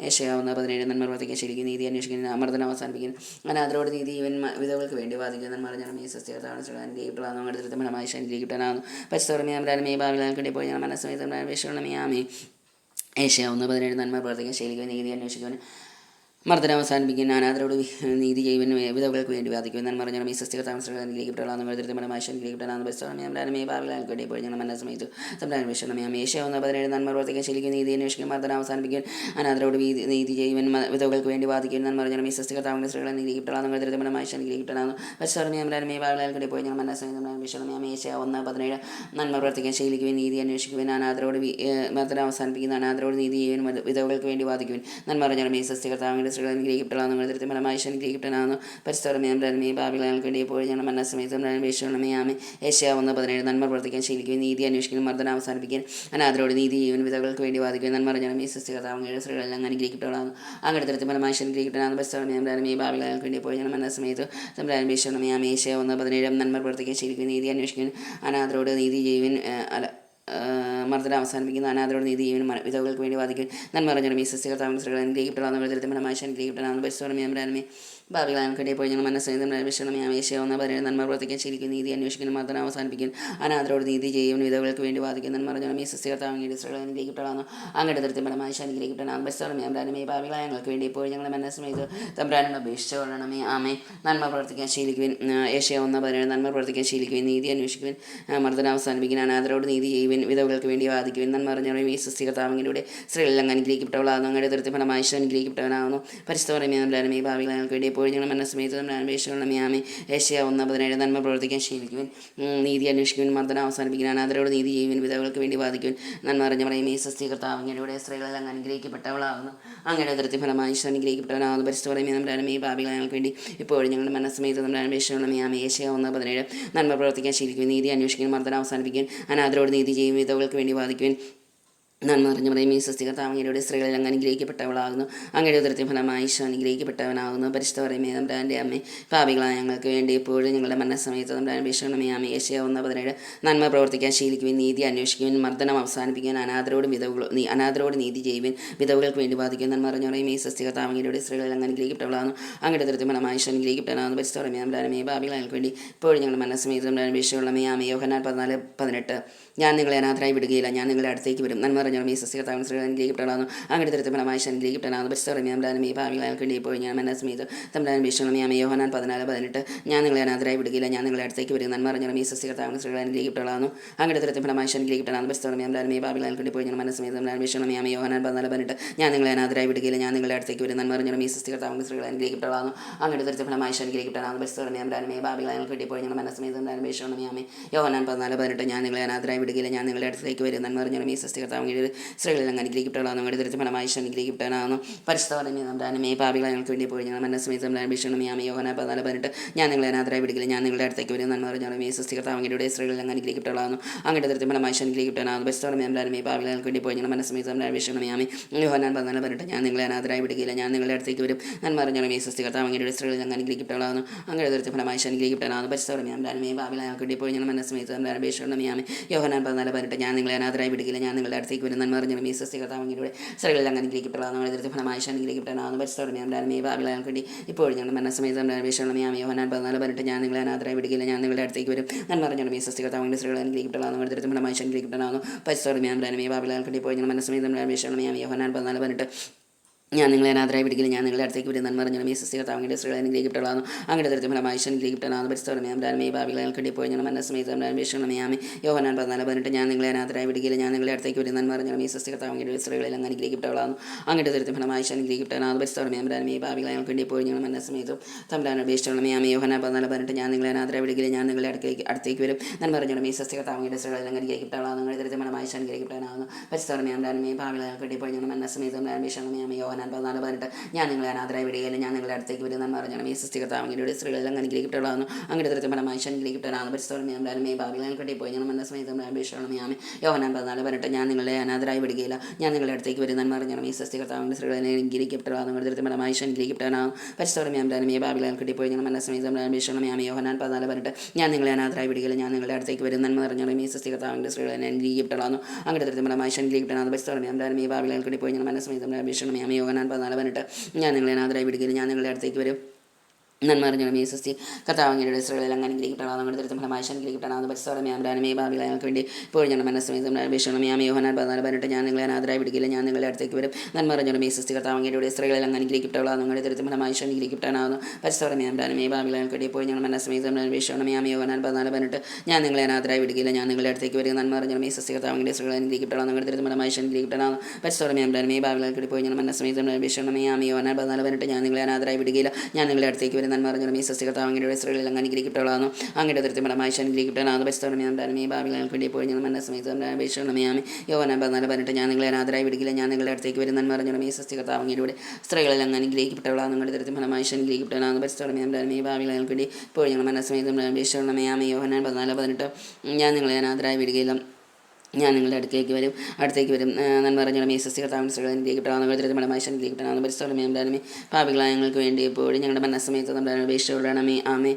ഏഷ്യാവുന്ന 17 നന്മ പ്രവർത്തിക്കാൻ ശീലിക്കും, നീതി അന്വേഷിക്കും, മർദ്ദനം അവസാനിപ്പിക്കും, അനാഥരോട് നീതി ചെയ്യുവൻ, വിധവകൾക്ക് വേണ്ടി വാദിക്കും. നന്മ പറഞ്ഞാൽ അനുഗ്രഹിക്കപ്പെട്ടാകുന്നു അങ്ങനെ തരത്തിലുമായി അനുഗ്രഹിക്കപ്പെട്ടാകുന്നു. പരിശുദ്ധമേ ബാബിലാൽക്കടി പോയി ഞാൻ മനസ്സമേതം ഭീഷണമേ ഏഷ്യാവുന്ന 17 നന്മ പ്രവർത്തിക്കാൻ ശീലിക്കുവാൻ, നീതി അന്വേഷിക്കുവാൻ, മർദ്ദനം അവസാനിപ്പിക്കുന്ന, അനാഥരോട് നീതി ചെയ്യുവാൻ, വിധവകൾക്ക് വേണ്ടി വാദിക്കുവാൻ. നന്മ പറഞ്ഞാൽ അനുഗ്രഹിക്കപ്പെട്ടാകുന്നു പരിശുദ്ധമേ ബാബിലാൽക്കടി പോയി ഞാൻ മനസ്സമേതം ഏഷ്യാവുന്ന 17 നന്മ പ്രവർത്തിക്കാൻ ശീലിക്കും, നീതി അന്വേഷിക്കും, മർദ്ദനം അവസാനിപ്പിക്കാൻ, അനാഥരോട് നീതി ചെയ്യുവാൻ, വിധവകൾക്ക് വേണ്ടി വാദിക്കുവാൻ. നന്മ പറഞ്ഞാൽ അനുഗ്രഹിക്കപ്പെട്ടാകുന്നു പരിശുദ്ധമേ ബാബിലാൽക്കടി പോയി ഞാൻ മനസ്സമേതം ഏഷ്യാവുന്ന 17 നന്മ പ്രവർത്തിക്കാൻ ശീലിക്കുവാൻ, നീതി അന്വേഷിക്കുവാൻ, അനാഥരോട് മർദ്ദനം അവസാനിപ്പിക്കുന്ന, അനാഥരോട് നീതി ചെയ്യുവാൻ, വിധവകൾക്ക് വേണ്ടി വാദിക്കുവാൻ. നന്മ പറഞ്ഞാൽ അനുഗ്രഹിക്കപ്പെട്ടാകുന്നു അനുഗ്രഹിക്കപ്പെട്ടാകുന്നു പരിശുദ്ധമേ ബാബിലാൽക്കടി പോയി ഞാൻ മനസ്സമേതം ഏഷ്യാവുന്ന 17 നന്മ പ്രവർത്തിക്കാൻ ശീലിക്കുവാൻ, നീതി അന്വേഷിക്കാൻ, മർദ്ദനം അവസാനിപ്പിക്കാൻ, അനാഥരോട് നീതി ചെയ്യുവാൻ, വിധവകൾക്ക് വേണ്ടി വാദിക്കുവാൻ. നന്മ പറഞ്ഞാൽ സ്ത്രീകളെല്ലാം അനുഗ്രഹിക്കപ്പെട്ടാകുന്നു അങ്ങനെ തരത്തിലുമായി അനുഗ്രഹിക്കപ്പെട്ടാകുന്നു പരിശുദ്ധമേ ബാബിലാൽക്കടി പോയി ഞാൻ മനസ്സമേതം ഏഷ്യാവുന്ന 17 നന്മ പ്രവർത്തിക്കാൻ ശീലിക്കുവാൻ, നീതി അന്വേഷിക്കാൻ, അനാഥരോട് നീതി ചെയ്യുവാൻ, മർദ്ദനം അവസാനിപ്പിക്കുന്ന, അനാഥരോട് നീതി ചെയ്യുവാൻ, വിധവകൾക്ക് വേണ്ടി വാദിക്കുവാൻ. നന്മ പറഞ്ഞാൽ സ്ത്രീകൾ അനുഗ്രഹിക്കപ്പെട്ടാകുന്നു അനുഗ്രഹിക്കപ്പെട്ടാകുന്നു പരിശുദ്ധമേ ബാബിലാൽക്കടി പോയി ഞങ്ങൾ മനസ്സേതം ഏഷ്യാവുന്ന 17 നന്മ പ്രവർത്തിക്കാൻ ശീലിക്കും, നീതി അന്വേഷിക്കുന്ന, മർദ്ദനം അവസാനിപ്പിക്കാൻ, അനാഥരോട് നീതി ചെയ്യുവാൻ, വിധവകൾക്ക് വേണ്ടി വാദിക്കും. നന്മ പറഞ്ഞാൽ സ്ത്രീകൾ അനുഗ്രഹിക്കപ്പെട്ടാകുന്നു അങ്ങനെ തരത്തിലുമായി അനുഗ്രഹിക്കപ്പെട്ടാകുന്നു പരിശുദ്ധമേ ബാബിലായങ്ങൾക്ക് വേണ്ടി പോയി ഞങ്ങൾ മനസ്സമേത് തമ്പുരാനോട് അപേക്ഷിച്ച് കൊള്ളണമേ. ആമേ. നന്മ പ്രവർത്തിക്കാൻ ശീലിക്കുവാൻ, ഏഷ്യാവുന്ന 17 നന്മ പ്രവർത്തിക്കാൻ ശീലിക്കുവാൻ, നീതി അന്വേഷിക്കുവാൻ, മർദ്ദനം അവസാനിപ്പിക്കാൻ, അനാഥരോട് നീതി ചെയ്യുവാൻ, വിധവകൾക്ക് വേണ്ടി വാദിക്കുവാൻ. നന്മ പറഞ്ഞാൽ സ്ത്രീകർത്താവിലൂടെ സ്ത്രീകളെല്ലാം അനുഗ്രഹിക്കപ്പെട്ടവളാകുന്നു അങ്ങനെ തരത്തിലുമായി അനുഗ്രഹിക്കപ്പെട്ടവനാകുന്നു പരിശുദ്ധമേ ബാബിലായങ്ങൾക്ക് വേണ്ടി പോയി ഞങ്ങൾ മനസ്സമേതം അപേക്ഷിച്ചുകൊള്ളണമേ. ആമേ. ഏഷ്യാവുന്ന 17 നന്മ പ്രവർത്തിക്കാൻ ശീലിക്കുവാൻ, നീതി അന്വേഷിക്കുവാൻ, മർദ്ദനം അവസാനിപ്പിക്കാൻ, അനാഥരോട് നീതി ചെയ്യുവാൻ, വിധവകൾക്ക് വേണ്ടി വാദിക്കുവാൻ. നന്മ പറഞ്ഞ സ്ത്രീകർത്താവിലൂടെ സ്ത്രീകളെല്ലാം അനുഗ്രഹിക്കപ്പെട്ടവളാകുന്നു അങ്ങനെ തരത്തിഫലമായി അനുഗ്രഹിക്കപ്പെട്ടവനാകുന്നു പരിശുദ്ധമേ ബാബിലായങ്ങൾക്ക് വേണ്ടി ഇപ്പോഴും ഞങ്ങളുടെ മനസ്സമേതം അപേക്ഷിച്ചുകൊള്ളണമേ. ആമേ. ഏഷ്യാവുന്ന 17 നന്മ പ്രവർത്തിക്കാൻ ശീലിക്കുവാൻ, നീതി അന്വേഷിക്കാൻ, മർദ്ദനം അവസാനിപ്പിക്കാൻ, അനാഥരോട് നീതി ചെയ്യും, വിധവകൾക്ക് വേണ്ടി വാദിക്കുവാൻ. നന്മ പറഞ്ഞ സ്ത്രീകർത്താവിലൂടെ സ്ത്രീകളെല്ലാം അനുഗ്രഹിക്കപ്പെട്ടവളാകുന്നു അങ്ങയുടെ ഉദരത്തിൻ ഫലമായി അനുഗ്രഹിക്കപ്പെട്ടവനാകുന്നു പരിശുദ്ധമേ തമ്പുരാൻ്റെ അമ്മേ. പാപികളായ ഞങ്ങൾക്ക് വേണ്ടി എപ്പോഴും ഞങ്ങളുടെ മരണസമയത്ത് തമ്പുരാൻ അപേക്ഷിക്കണമേ. ആമേ. ഏഷ്യാവുന്ന 17 നന്മ പ്രവർത്തിക്കാൻ ശീലിക്കുവാൻ, നീതി അന്വേഷിക്കുവാൻ, മർദ്ദനം അവസാനിപ്പിക്കാൻ, അനാഥരോട് നീതി ചെയ്യുവാൻ, വിധവകൾക്ക് വേണ്ടി വാദിക്കുവാൻ. നന്മ പറഞ്ഞ സ്ത്രീകർത്താവിലൂടെ സ്ത്രീകളെല്ലാം അനുഗ്രഹിക്കപ്പെട്ടവളാകുന്നു അങ്ങയുടെ ഉദരത്തിൻ ഫലമായി അനുഗ്രഹിക്കപ്പെട്ടവനാകുന്നു പരിശുദ്ധമേ തമ്പുരാനെ. പാപികളായ ഞങ്ങൾക്ക് വേണ്ടി എപ്പോഴും ഞങ്ങളുടെ മരണസമയത്ത് തമ്പുരാൻ അപേക്ഷിക്കണമേ. ആമേ. യോഹന്നാൻ 14:18 ഞാൻ നിങ്ങളെ അനാഥരായി വിടുകയില്ല, ഞാൻ നിങ്ങളുടെ അടുത്തേക്ക് വരും. നന്മ പറഞ്ഞ സ്ത്രീകർത്താവിന് സ്ത്രീകൾ അനുഗ്രഹിക്കപ്പെടാവുന്നു അങ്ങനെ തരത്തിലുമായി അനുഗ്രഹിക്കപ്പെടാവുന്നു പരിശുദ്ധമേ തമ്പുരാനെ. പാപികളായങ്ങൾക്ക് വേണ്ടി ഇപ്പോൾ ഞാൻ മരണസമയത്ത് തമ്പുരാൻ അപേക്ഷിക്കണമേ. ആമേ. യോഹന്നാൻ 14:18 ഞാൻ നിങ്ങളെ അനാഥരായി വിടുകയില്ല, ഞാൻ നിങ്ങളുടെ അടുത്തേക്ക് വരും. നന്മ പറഞ്ഞ സ്ത്രീകർത്താവിന് സ്ത്രീകൾ അനുഗ്രഹിക്കപ്പെടാവുന്നു അങ്ങനെ തരത്തിലുമായി അനുഗ്രഹിക്കപ്പെടാവുന്നു പരിശുദ്ധമേ തമ്പുരാനെ. പാപികളായങ്ങൾക്ക് വേണ്ടി ഇപ്പോൾ ഞാൻ മരണസമയത്ത് തമ്പുരാൻ അപേക്ഷിക്കണമേ. ആമേ. യോഹന്നാൻ 14:18 ഞാൻ നിങ്ങളെ അനാഥരായി വിടുകയില്ല, ഞാൻ നിങ്ങളുടെ അടുത്തേക്ക് വരും. നന്മ പറഞ്ഞ സ്ത്രീകർത്താവിന് സ്ത്രീകൾ അനുഗ്രഹിക്കപ്പെടാവുന്നു അങ്ങനെ തരത്തിലുമായി അനുഗ്രഹിക്കപ്പെടാവുന്നു പരിശുദ്ധമേ തമ്പുരാനെ. പാപികളായങ്ങൾക്ക് വേണ്ടി ഇപ്പോൾ ഞാൻ മരണസമയത്ത് തമ്പുരാൻ അപേക്ഷിക്കണമേ. ആമേ. യോഹന്നാൻ 14:18 ഞാൻ നിങ്ങളെ അനാഥരായി വിടുകയില്ല, ഞാൻ നിങ്ങളുടെ അടുത്തേക്ക് വരും. നന്മ പറഞ്ഞ സ്ത്രീകർത്താവിന് സ്ത്രീകളെല്ലാം അനുഗ്രഹിക്കപ്പെടാവുന്നു അങ്ങനെ തരത്തിലുമായി അനുഗ്രഹിക്കപ്പെടാവുന്നു പരിശുദ്ധമേ തമ്പുരാനെ. പാപികളായ ഞങ്ങൾക്ക് വേണ്ടി ഇപ്പോൾ ഞങ്ങൾ മരണസമയത്ത് തമ്പുരാൻ അപേക്ഷിക്കണമേ. ആമേ. യോഹന്നാൻ 14:18 ഞാൻ നിങ്ങളെ അനാഥരായി വിടുകയില്ല, ഞാൻ നിങ്ങളുടെ അടുത്തേക്ക് വരും. നന്മ പറഞ്ഞ സ്ത്രീകർത്താവിലൂടെ സ്ത്രീകളെല്ലാം അനുഗ്രഹിക്കപ്പെടാവുന്നു അങ്ങനെ തരത്തിലുമായി അനുഗ്രഹിക്കപ്പെടാവുന്നു പരിശുദ്ധമേ തമ്പുരാനെ. പാപികളായ ഞങ്ങൾക്ക് വേണ്ടി ഇപ്പോൾ ഞങ്ങൾ മരണസമയത്ത് തമ്പുരാൻ അപേക്ഷിക്കണമേ. ആമേ. യോഹന്നാൻ 14:18 ഞാൻ നിങ്ങളെ അനാഥരായി വിടുകയില്ല, ഞാൻ നിങ്ങളുടെ അടുത്തേക്ക് വരും. നന്മ പറഞ്ഞ സ്ത്രീകർത്താവിലൂടെ സ്ത്രീകളെല്ലാം അനുഗ്രഹിക്കപ്പെടാവുന്നു അങ്ങനെ തരത്തിലുമായി അനുഗ്രഹിക്കപ്പെടാവുന്നു പരിശുദ്ധമേ തമ്പുരാനെ. പാപികളായ ഞങ്ങൾക്ക് വേണ്ടി ഇപ്പോൾ ഞങ്ങൾ മരണസമയത്ത് തമ്പുരാൻ അപേക്ഷിക്കണമേ. ആമേ. യോഹന്നാൻ 14:18 ഞാൻ നിങ്ങളെ അനാഥരായി വിടുകയില്ല, ഞാൻ നിങ്ങളുടെ അടുത്തേക്ക് വരും. നന്മ പറഞ്ഞ സ്ത്രീകർത്താവിലൂടെ സ്ത്രീകളെല്ലാം അനുഗ്രഹിക്കപ്പെടാവുന്നു അങ്ങനെ തരത്തിലുമായി അനുഗ്രഹിക്കപ്പെടാവുന്നു പരിശുദ്ധമേ തമ്പുരാനെ. പാപികളായ ഞങ്ങൾക്ക് വേണ്ടി ഇപ്പോൾ ഞങ്ങൾ മരണസമയത്ത് തമ്പുരാൻ അപേക്ഷിക്കണമേ. ആമേ. യോഹന്നാൻ 14:18 ഞാൻ നിങ്ങളെ അനാഥരായി വിടുകയില്ല, ഞാൻ നിങ്ങളുടെ അടുത്തേക്ക് വരും. നന്മ പറഞ്ഞ സ്ത്രീകർത്താവിലൂടെ സ്ത്രീകൾ അനുഗ്രഹിക്കപ്പെടാവുന്നു അങ്ങനെ തരത്തിലുമായി അനുഗ്രഹിക്കപ്പെടാവുന്നു പരിശുദ്ധമേ തമ്പുരാനെ. പാപികളായ ഞങ്ങൾക്ക് വേണ്ടി ഇപ്പോൾ ഞങ്ങൾ മരണസമയത്ത് തമ്പുരാൻ അപേക്ഷിക്കണമേ. ആമേ. യോഹന്നാൻ 14:18 ഞാൻ നിങ്ങളെ അനാഥരായി വിടുകില്ല, ഞാൻ നിങ്ങളുടെ അടുത്തേക്ക് വരും നന്മ അറിഞ്ഞാലും ഈ സൃഷ്ടി കർത്താവിൻ്റെ സ്ത്രീകളെ അനുഗ്രഹിക്കപ്പെട്ടവളാകുന്നു. അങ്ങയുടെ ദരിദ്രം ഫലമായി അനുഗ്രഹിക്കപ്പെട്ടവനാകുന്നു. പരിസ്ഥിതി അമ്രാൻമേ ഭാവികളെ കണ്ടിപ്പോയി ഞാൻ മനസ്സമേത് അന്വേഷണമേ യോഹന്നാൻ 14:18 ഞാൻ നിങ്ങളെ അനാഥരായി വിടുകില്ല, ഞാൻ നിങ്ങളുടെ അടുത്തേക്ക് വരും നന്മ അറിഞ്ഞാലും ഈ സൃഷ്ടി കർത്താവിൻ്റെ സ്ത്രീകളിൽ അങ്ങ് അനുഗ്രഹിക്കപ്പെട്ടവളാകുന്നു. അങ്ങയുടെ ദരിദ്രം ഫലമായി അനുഗ്രഹിക്കപ്പെട്ടവനാകുന്നു. പരിസ്ഥിതി അമ്രാൻമേ ഭാവികളെ കണ്ടിപ്പോയി ഞാൻ മനസ്സമേതും തമ്മിലാണ് അപേക്ഷിച്ചോളമേ യോഹന്നാൻ 14:18 ഞാൻ നിങ്ങളെ അനാഥരായി വിടുകില്ല, ഞാൻ നിങ്ങളുടെ അടുത്തേക്ക് വരും നന്മ അറിഞ്ഞാലും ഈ സൃഷ്ടി കർത്താവിൻ്റെ സ്ത്രീകളിൽ അങ്ങ് അനുഗ്രഹിക്കപ്പെട്ടവളാകുന്നു. അങ്ങയുടെ ദരിദ്രം ഫലമായി അനുഗ്രഹിക്കപ്പെട്ടവനാകുന്നു. പരിസ്ഥിതി അമ്രാൻമേ ഭാവികളെ കണ്ടിപ്പോയി ഞാൻ മനസ്സമേതും അന്വേഷണമേ യോഹന്നാൻ 14:18 ഞാൻ നിങ്ങളെ അനാഥരായി വിടുകയില്ല, ഞാൻ നിങ്ങളുടെ അടുത്തേക്ക് വരും നന്മ അറിഞ്ഞാലും ഈ സൃഷ്ടി കർത്താവിൻ്റെ സ്ത്രീകളെല്ലാം അനുഗ്രഹിക്കപ്പെട്ടവളാകുന്നു. അങ്ങയുടെ ദരിദ്രം ഫലമായി അനുഗ്രഹിക്കപ്പെട്ടവനാകുന്നു. പരിസ്ഥിതി ഭാവികളെ കണ്ടിപ്പോയി ഞാൻ മനസ്സമേതും അന്വേഷണമേ യോഹന്നാൻ 14:18 ഞാൻ നിങ്ങളെ അനാഥരായി വിടുകയില്ല, ഞാൻ നിങ്ങളുടെ അടുത്തേക്ക് വരും നന്മ അറിഞ്ഞാലും ഈ സൃഷ്ടി കർത്താവിൻ്റെ സ്ത്രീകളെ അനുഗ്രഹിക്കപ്പെട്ടവളാകുന്നു. അങ്ങയുടെ ദരിദ്രം ഫലമായി അനുഗ്രഹിക്കപ്പെട്ടവനാകുന്നു. പരിസ്ഥിതി ഭാവികളെ കണ്ടിപ്പോയി ഞാൻ മനസ്സമേതും അന്വേഷണമേ യോഹന്നാൻ 14:18 ഞാൻ നിങ്ങളെ അനാഥരായി വിടുകയില്ല, ഞാൻ നിങ്ങളുടെ അടുത്തേക്ക് വരും നന്മ അറിഞ്ഞാലും ഈ സൃഷ്ടി കർത്താവിൻ്റെ സ്ത്രീകളെ അനുഗ്രഹിക്കപ്പെട്ടവളാകുന്നു. അങ്ങയുടെ ദരിദ്രം ഫലമായി അനുഗ്രഹിക്കപ്പെട്ടവനാകുന്നു. പരിസ്ഥിതി ഭാവികളെ കണ്ടിപ്പോയി ഞാൻ മനസ്സമേതും അന്വേഷണമേ യോഹന്നാൻ 14:18 ഞാൻ നിങ്ങളെ അനാഥരായി വിടുകയില്ല, ഞാൻ നിങ്ങളുടെ അടുത്തേക്ക് വരും നന്മ അറിഞ്ഞാലും ഈ സൃഷ്ടി കർത്താവിൻ്റെ സ്ത്രീകളിൽ അങ്ങ് അനുഗ്രഹിക്കപ്പെട്ടവളാകുന്നു. അങ്ങയുടെ ദരിദ്രം ഫലമായി അനുഗ്രഹിക്കപ്പെട്ടവനാകുന്നു. പരിസ്ഥിതി ഭാവികളെ ഞങ്ങൾക്ക് വേണ്ടി ഇപ്പോൾ ഞങ്ങളുടെ മനസ്സമേതം അപേക്ഷണമേ യോഹന്നാൻ 14:18 ഞാൻ നിങ്ങളെ അനാഥരായി വിടുകയില്ല, ഞാൻ നിങ്ങളുടെ അടുത്തേക്ക് വരും നന്മ അറിഞ്ഞാലും ഈ സൃഷ്ടി കർത്താവിൻ്റെ സ്ത്രീകളിൽ അങ്ങ് അനുഗ്രഹിക്കപ്പെട്ടവളാകുന്നു. അങ്ങയുടെ ദരിദ്രം ഫലമായി അനുഗ്രഹിക്കപ്പെട്ടവനാകുന്നു. പരിസ്ഥിതി ഭാവികളെ ഞങ്ങൾക്ക് വേണ്ടി ഇപ്പോൾ ഞങ്ങളുടെ മനസ്സമേതം അപേക്ഷണമേ യോഹന്നാൻ 14:18 ഞാൻ നിങ്ങളെ അനാഥരായി വിടുകയില്ല, ഞാൻ നിങ്ങളുടെ അടുത്തേക്ക് വരും നന്മ അറിഞ്ഞാലും ഈ സൃഷ്ടി കർത്താവിൻ്റെ സ്ത്രീകളിൽ അനുഗ്രഹിക്കപ്പെട്ടവളാകുന്നു. അങ്ങയുടെ ദരിദ്രം ഫലമായി അനുഗ്രഹിക്കപ്പെട്ടവനാകുന്നു. പരിസ്ഥിതി ഭാവികളെ ഞങ്ങൾക്ക് ഇപ്പോൾ ഞങ്ങളുടെ മനസ്സമേതം അപേക്ഷണമേ യോഹന്നാൻ 14:18 ഞാൻ നിങ്ങളെ അനാഥരായി വിടുകയില്ല, ഞാൻ നിങ്ങളുടെ അടുത്തേക്ക് വരും നന്മ അറിഞ്ഞാലും ഈ സൃഷ്ടി കർത്താവിൻ്റെ സ്ത്രീകളിൽ അങ്ങ് അനുഗ്രഹിക്കപ്പെട്ടവളാകുന്നു. അങ്ങയുടെ ദരിദ്രം ഫലമായി അനുഗ്രഹിക്കപ്പെട്ടവനാകുന്നു. പരിസ്ഥിതി ഭാവികളെ ഞങ്ങൾക്ക് വേണ്ടി ഇപ്പോൾ ഞങ്ങളുടെ മനസ്സമേതം അപേക്ഷണമേ യോഹന്നാൻ 14:18 ഞാൻ നിങ്ങളെ അനാഥരായി വിടുകയില്ല, ഞാൻ നിങ്ങളുടെ അടുത്തേക്ക് വരും നന്മ അറിഞ്ഞാലും ഈ സൃഷ്ടി കർത്താവിൻ്റെ സ്ത്രീകളിൽ അങ്ങ് അനുഗ്രഹിക്കപ്പെട്ടവളാകുന്നു. അങ്ങയുടെ ദരിദ്രം ഫലമായി അനുഗ്രഹിക്കപ്പെട്ടവനാകുന്നു. പരിസ്ഥിതി ഭാവികളെ ഞങ്ങൾക്ക് വേണ്ടി ഇപ്പോൾ ഞങ്ങളുടെ മനസ്സമേതം അപേക്ഷണമേ യോഹന്നാൻ 14:18 ഞാൻ നിങ്ങളെ അനാഥരായി വിടുകയില്ല, ഞാൻ നിങ്ങളുടെ അടുത്തേക്ക് വരും നന്മ അറിഞ്ഞാലും ഈ സൃഷ്ടി കർത്താവിൻ്റെ സ്ത്രീകളെ അനുഗ്രഹിക്കപ്പെട്ടവളാകുന്നു. അങ്ങയുടെ ദരിദ്രം ഫലമായി അനുഗ്രഹിക്കപ്പെട്ടവനാകുന്നു. പരിസ്ഥിതി ഭാവികളായ ഞങ്ങൾക്ക് വേണ്ടി എപ്പോഴും ഞങ്ങളുടെ മനസ്സമേതം അപേക്ഷയോടാണമേ ആമേ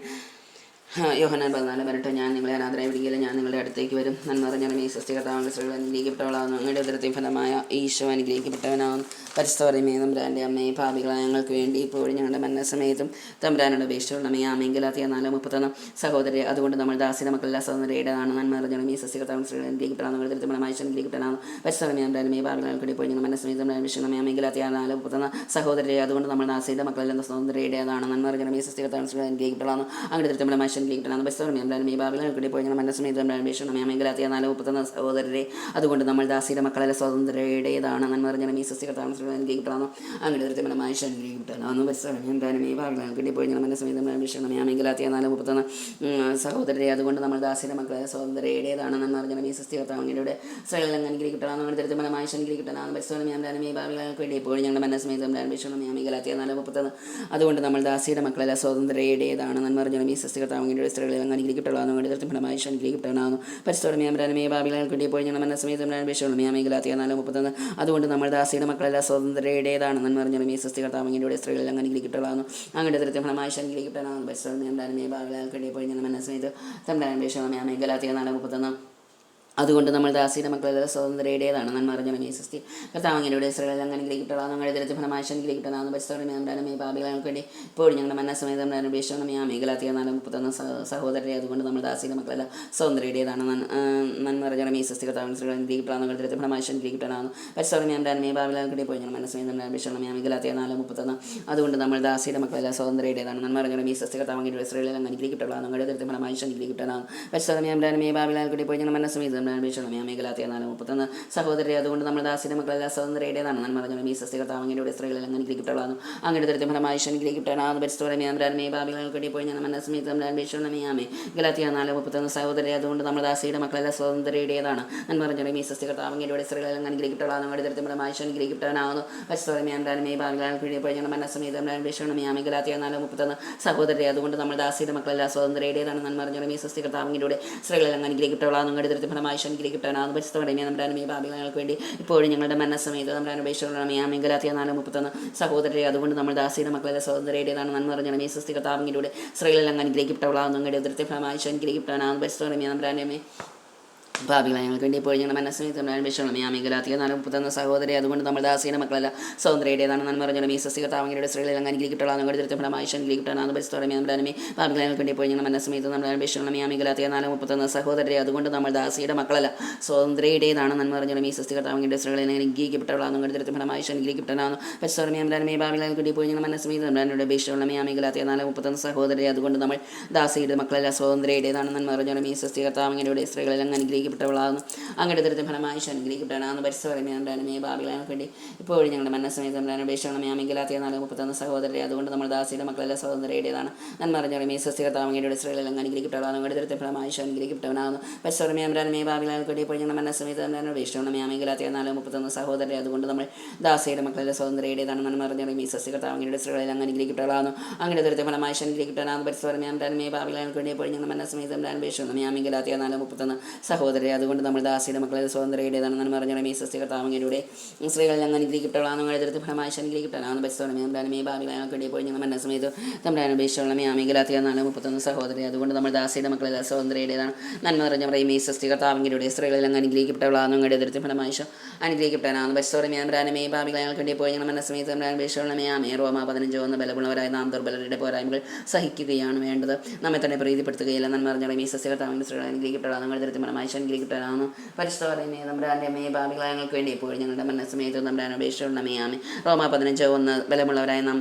യോഹന്നാൻ 14:18 ഞാൻ നിങ്ങളെ അനാഥരായി വിടുകയില്ല, ഞാൻ നിങ്ങളുടെ അടുത്തേക്ക് വരും നന്മ അറിഞ്ഞാലും ഈ സൃഷ്ടി കർത്താവിൻ്റെ സ്ത്രീകൾ അനുഗ്രഹിക്കപ്പെട്ടവളാകുന്നു. അങ്ങയുടെ ഉദരത്തിൻ ഫലമായ ഈശോ അനുഗ്രഹിക്കപ്പെട്ടവനാകുന്നു. പരിസ്ഥിതി തമ്പുരാൻ്റെ അമ്മയെ ഭാവികളായ ഞങ്ങൾക്ക് വേണ്ടി ഇപ്പോഴും ഞങ്ങളുടെ മനസ്സമേതും തമ്പുരാനോട് അപേക്ഷിച്ചുള്ളമേ ആമേൻ. ഗലാത്യ 4:31 സഹോദരി അതുകൊണ്ട് നമ്മൾ ദാസിയുടെ മക്കളെല്ലാം സ്വതന്ത്രയുടേതാണ് നന്മ അറിഞ്ഞാലും ഈ സൃഷ്ടി കർത്താവിൻ്റെ സ്ത്രീകൾ അനുഗ്രഹിക്കപ്പെടാൻ നിങ്ങളുടെ ഉദരത്തിൻ ഫലമായി അനുഗ്രഹിക്കപ്പെടാനാകുന്നു. പരിസ്ഥിതി തമ്പുരാൻ്റെ ഭാവികളായ ഞങ്ങൾക്ക് ഇപ്പോൾ ഞങ്ങളുടെ മനസ്സമേതും അപേക്ഷിച്ചുള്ളമേ ആമേൻ. ഗലാത്യ 4:31 സഹോദരി അതുകൊണ്ട് നമ്മൾ ദാസിയുടെ മക്കളെല്ലാം സ്വതന്ത്രയുടേതാണ് നന്മ അറിഞ്ഞാലും ഈ സൃഷ്ടി കർത്താവിൻ്റെ സ്ത്രീകൾ അനുഗ്രഹിക്കപ്പെടാനും അങ്ങയുടെ ഉദരത്തിൻ ഫലമായി അനുഗ്രഹിക്കപ്പെടാനും. പരിസ്ഥിതി ഭാവികളെ ഇപ്പോൾ ഞങ്ങളുടെ മനസ്സമേതും അപേക്ഷിച്ചുള്ളമേ ഗലാത്യ 4:31 സഹോദരരെ അതുകൊണ്ട് നമ്മൾ ദാസിയുടെ മക്കളെല്ലാം സ്വതന്ത്രയുടേതാണ് നന്മ അറിഞ്ഞാലും ഈ സൃഷ്ടി കർത്താവിൻ്റെ സ്ത്രീകൾ അനുഗ്രഹിക്കപ്പെടാനും അങ്ങയുടെ ഉദരത്തിൻ ഫലമായി അനുഗ്രഹിക്കപ്പെടാനും. പരിസ്ഥിതി ഭാവികളെ ഇപ്പോൾ ഞങ്ങളുടെ മനസ്സമേതും അപേക്ഷിച്ചുള്ളമേ ഗലാത്യ 4:31 സഹോദരരെ അതുകൊണ്ട് നമ്മൾ ദാസിയുടെ മക്കളെ സ്വതന്ത്രയുടേതാണ് നന്മ അറിഞ്ഞാലും ഈ സൃഷ്ടി കർത്താവിൻ്റെ സ്ത്രീകളിൽ അങ്ങ് അനുഗ്രഹിക്കപ്പെടാനും അങ്ങയുടെ ഉദരത്തിൻ ഫലമായി അനുഗ്രഹിക്കപ്പെടാനും. പരിസ്ഥിതി ഭാവികളെ ഇപ്പോൾ ഞങ്ങളുടെ മനസ്സമേതും അപേക്ഷിച്ചുള്ളമേ ഗലാത്യ 4:31 അതുകൊണ്ട് നമ്മൾ ദാസിയുടെ മക്കളെല്ലാം സ്വതന്ത്രയുടേതാണ് നന്മ അറിഞ്ഞാലും ഈ സൃഷ്ടി കർത്താവിൻ്റെ സ്ത്രീകളിൽ അങ്ങ് അനുഗ്രഹിക്കപ്പെടാനും അങ്ങയുടെ ഉദരത്തിൻ ഫലമായി അനുഗ്രഹിക്കപ്പെടാനും. പരിസ്ഥിതി ഭാവികളെ ഇപ്പോൾ ഞങ്ങളുടെ മനസ്സമേതും അപേക്ഷിച്ചുള്ളമേ ഗലാത്യ 4:31 അതുകൊണ്ട് നമ്മൾ ദാസിയുടെ മക്കളെല്ലാം സ്വതന്ത്രയുടേതാണ് നന്മ അറിഞ്ഞാലും ഈ സൃഷ്ടി കർത്താവിൻ്റെ സ്ത്രീകളിൽ അങ്ങ് അനുഗ്രഹിക്കപ്പെടാനും അങ്ങയുടെ ഉദരത്തിൻ ഫലമായി അനുഗ്രഹിക്കപ്പെടാനും. പരിസ്ഥിതി ഭാവികളെ ഇപ്പോൾ ഞങ്ങളുടെ മനസ്സമേതും അപേക്ഷിച്ചുള്ളമേ ഗലാത്യ 4:31 അതുകൊണ്ട് നമ്മൾ ദാസിയുടെ മക്കളെല്ലാം സ്വതന്ത്രയുടേതാണ് നന്മ അറിഞ്ഞാലും ഈ സൃഷ്ടി കർത്താവിൻ്റെ സ്ത്രീകളിൽ അങ്ങ് അനുഗ്രഹിക്കപ്പെടാനും അങ്ങയുടെ ഉദരത്തിൻ ഫലമായി അനുഗ്രഹിക്കപ്പെടാനും. പരിസ്ഥിതി ഭാവികളെ വേണ്ടി ഇപ്പോൾ ഞങ്ങളുടെ മനസ്സമേതം അപേക്ഷിച്ചുള്ളമേ ഗലാത്യ 4:31 സഹോദരരെ അതുകൊണ്ട് നമ്മൾ ദാസിയുടെ മക്കളെല്ലാം സ്വതന്ത്രയുടേതാണ് നന്മ അറിഞ്ഞാലും ഈ സൃഷ്ടി കർത്താവിൻ്റെ സ്ത്രീകൾ അനുഗ്രഹിക്കപ്പെടാനും അങ്ങയുടെ ഉദരത്തിൻ ഫലമായി അനുഗ്രഹിക്കപ്പെടാനും. പരിസ്ഥിതി ഭാവികളെ വേണ്ടി ഇപ്പോൾ ഞങ്ങളുടെ മനസ്സമേതം അപേക്ഷിച്ചുള്ളമേ ഗലാത്യ 4:31 അതുകൊണ്ട് നമ്മൾ ദാസിയുടെ മക്കളെല്ലാം സ്വതന്ത്രയുടേതാണ് നന്മ അറിഞ്ഞാലും ഈ സൃഷ്ടി കർത്താവിൻ്റെ സ്ത്രീകളിൽ അങ്ങ് അനുഗ്രഹിക്കപ്പെടാനും അങ്ങയുടെ ഉദരത്തിൻ ഫലമായി അനുഗ്രഹിക്കപ്പെടാനും. പരിസ്ഥിതി ഭാവികളെ വേണ്ടി ഇപ്പോൾ ഞങ്ങളുടെ മനസ്സമേതം ഗലാത്യ 4:31 സഹോദരരെ അതുകൊണ്ട് നമ്മൾ ദാസിയുടെ മക്കളെല്ലാം സ്വതന്ത്രയുടേതാണ് നന്മ അറിഞ്ഞാലും ഈ സൃഷ്ടി കർത്താവിൻ്റെ സ്ത്രീകളിൽ അങ്ങ് അനുഗ്രഹിക്കപ്പെടാനും അങ്ങയുടെ ഉദരത്തിൻ ഫലമായി അനുഗ്രഹിക്കപ്പെടാനും. പരിസ്ഥിതി ഭാവികളെ ഇപ്പോൾ ഞങ്ങളുടെ മനസ്സമേതം അപേക്ഷിച്ചുള്ളമേ ഗലാത്യ 4:31 സഹോദരരെ അതുകൊണ്ട് നമ്മൾ ദാസിയുടെ മക്കളെല്ലാം സ്വതന്ത്രയുടേതാണ് നന്മ അറിഞ്ഞാലും ഈ സൃഷ്ടി കർത്താവിൻ്റെ സ്ത്രീകളിൽ അങ്ങ് അനുഗ്രഹിക്കപ്പെടാനും അങ്ങയുടെ ഉദരത്തിൻ ഫലമായി അനുഗ്രഹിക്കപ്പെടാനാകുന്നു. പരിസ്ഥിതി ഭാവികളെ ഇപ്പോൾ ഞങ്ങളുടെ മനസ്സമേതം അപേക്ഷിച്ചുള്ളമേ ഗലാത്യ 4:31 സഹോദരരെ അതുകൊണ്ട് നമ്മൾ ദാസിയുടെ മക്കളെല്ലാം സ്വതന്ത്രയുടേതാണ് നന്മ അറിഞ്ഞാലും ഈ സൃഷ്ടി കർത്താവിൻ്റെ സ്ത്രീകളിൽ അങ്ങ് അനുഗ്രഹിക്കപ്പെടാനും അങ്ങയുടെ ഉദരത്തിൻ ഫലമായി അനുഗ്രഹിക്കപ്പെടാനും. പരിസ്ഥിതി നമ്മുടെ ഭാവികൾക്ക് വേണ്ടി ഇപ്പോഴും ഞങ്ങളുടെ മനസ്സമേതം നമ്മുടെ അപേക്ഷകളുടെ ഗലാത്യ 4:31 സഹോദരരെ അതുകൊണ്ട് നമ്മൾ ദാസിയുടെ മക്കളെല്ലാം സ്വതന്ത്രയുടേതാണ് നന്മ അറിഞ്ഞാലും ഈ സൃഷ്ടി കർത്താവിൻ്റെ സ്ത്രീകളിൽ അങ്ങ് അനുഗ്രഹിക്കപ്പെടാനും അങ്ങയുടെ ഉദരത്തിൻ ഫലമായി അനുഗ്രഹിക്കപ്പെടാനും. പരിസ്ഥിതി നമ്മുടെ പാപികളെ ഞങ്ങൾക്ക് വേണ്ടി ഇപ്പോൾ ഞങ്ങളുടെ മനസ്സിനെ വിഷയമാണ് ആ മേഖലാത്തിയ 4:31 സഹോദരി അതുകൊണ്ട് നമ്മൾ ദാസിയുടെ മക്കളല്ല സ്വതന്ത്രയുടേതാണ് നന്മ പറഞ്ഞാലും ഈ സസ്യകത്താവങ്ങളുടെ സ്ത്രീകളിൽ അങ്ങനെ കിട്ടണം ഞങ്ങളുടെ ദൃത്യഫലമായി ശനിക്കിട്ടാണ് പരിസ്ഥിതി പാപികളെ ഞങ്ങൾക്ക് വേണ്ടി ഇപ്പോൾ ഞങ്ങളുടെ മനസ്സമയത്ത് നമ്മുടെ വിഷയമാണ് ആ മേഖലാത്തിയ 4:31 സഹോദരി അതുകൊണ്ട് നമ്മൾ ദാസിയുടെ മക്കളല്ല സ്വതന്ത്രയുടേതാണ് നന്മ പറഞ്ഞാലും ഈ സസ്യകത്താവങ്ങളുടെ സ്ത്രീകളിൽ അങ്ങനെ അംഗീകരിക്കപ്പെട്ടുള്ള ഞങ്ങളുടെ ദൃത്യഫലമായി ശനിക്കിട്ടാണ് പരിസ്ഥിതി പാപികളെ വേണ്ടി ഇപ്പോൾ ഞങ്ങളുടെ മനസ്സമയത്ത് നമ്മുടെ വിഷയമാണ് ആ മേഖലാത്തിയ 4:31 സഹോദരി അതുകൊണ്ട് നമ്മൾ ദാസിയുടെ മക്കളല്ല സ്വതന്ത്രയുടേതാണ് നന്മ പറഞ്ഞാലും ഈ സസ്യകത്താവങ്ങളുടെ സ്ത്രീകളിൽ അങ്ങനെ പ്പെട്ടവളാകുന്നു അങ്ങയുടെ ദൃത്യ ഫലമായി അനുഗ്രഹിക്കപ്പെട്ടാണ് പരിസ്ഥിതി ഭാവികളാൾക്ക് വേണ്ടി ഇപ്പോഴും ഞങ്ങളുടെ മനസ്സമയത്ത് അപേക്ഷകളും യാമിക്കലാത്തിയ 4:31 സഹോദരരെ അതുകൊണ്ട് നമ്മൾ ദാസിയുടെ മക്കളെല്ലാം സ്വതന്ത്രയുടേതാണ് നന്മ പറഞ്ഞാലും ഈ സസ്യകർത്താവങ്ങയുടെ സ്ത്രീകളെല്ലാം അനുഗ്രഹിക്കപ്പെട്ടവളാണ് അങ്ങയുടെ ദൃത്യ ഫലമായി അനുഗ്രഹിക്കപ്പെട്ടവനാകുന്നു പരിസ്ഥിതി ഭാവികളാൾക്ക് വേണ്ടി ഇപ്പോഴും ഞങ്ങളുടെ മനസ്സമയത്ത് അപേക്ഷകളും യാമിക്കലാത്തിയ 4:31 സഹോദരരെ അതുകൊണ്ട് നമ്മൾ ദാസിയുടെ മക്കളെല്ലാം സ്വതന്ത്രയുടേതാണ് നന്മ പറഞ്ഞാലും ഈ സസ്യകർത്താവങ്ങയുടെ സ്ത്രീകളെല്ലാം അനുഗ്രഹിക്കപ്പെട്ടവളാണ് അങ്ങയുടെ ദൃത്യ ഫലമായി അനുഗ്രഹിക്കപ്പെട്ടാണ് പരിസ്ഥിതി ഭാവികളാൾക്ക് വേണ്ടി ഇപ്പോഴും ഞങ്ങളുടെ മനസ്സമയത്ത് അപേക്ഷകളും യാമിക്കലാത്തിയ 4:31 സഹോദരരെ അതുകൊണ്ട് നമ്മൾ ദാസിയുടെ മക്കളെ സ്വതന്ത്രയുടേതാണെന്ന് പറഞ്ഞാൽ ഈ സസ്യകർത്താവങ്ങയുടെ സ്ത്രീകളിൽ അങ്ങനെ അനുഗ്രഹിക്കപ്പെട്ടാണ് എഴുതി ഫലമായി അനുഗ്രഹിക്കപ്പെട്ടാണ് പരിസ്ഥിതി ഭാവികളാക്കിയപ്പോൾ ഞങ്ങൾ മന്ന സമയത്ത് നമ്മുടെ അപേക്ഷയുള്ള മേഖലാത്തിയ 4:31 സഹോദരി അതുകൊണ്ട് നമ്മൾ ദാസിയുടെ മക്കളെ സ്വതന്ത്രയുടേതാണ് നന്മ പറഞ്ഞ പറയും ഈ സസ്യകർത്താവങ്ങയുടെ സ്ത്രീകളിൽ അങ്ങനെ അനുഗ്രഹിക്കപ്പെട്ടാണ് എഴുതി ഫലമായി അനുഗ്രഹിക്കപ്പെട്ടാണ് പരിസ്ഥിതി ഭാവികളാക്കിയപ്പോൾ ഞങ്ങൾ മന്ന സമയത്ത് നമ്മുടെ അപേക്ഷയുള്ള മേമേ റോമ 15 ബലമുള്ളവരായ നാം ദുർബലരുടെ പോരായ്മകൾ സഹിക്കുകയാണ് വേണ്ടത് നമ്മെ തന്നെ പ്രീതിപ്പെടുത്തുകയില്ല നന്മ പറഞ്ഞ ഈ സസ്യകർത്താവങ്ങളുടെ സ്ത്രീകൾ അനുഗ്രഹിക്കപ്പെട്ടാണ് എഴുതി ഫലമായി അനുഗ്രഹിക്കപ്പെട്ടാണ് പരിസ്ഥിതി നമ്മുടെ അന്യമേ ഭാവികളങ്ങൾക്ക് വേണ്ടി ഇപ്പോൾ ഞങ്ങളുടെ മനസ്സമേത്ത് നമ്മുടെ അപേക്ഷയുള്ള മേയാമേ റോമ 15:1 ബലമുള്ളവരായ നാം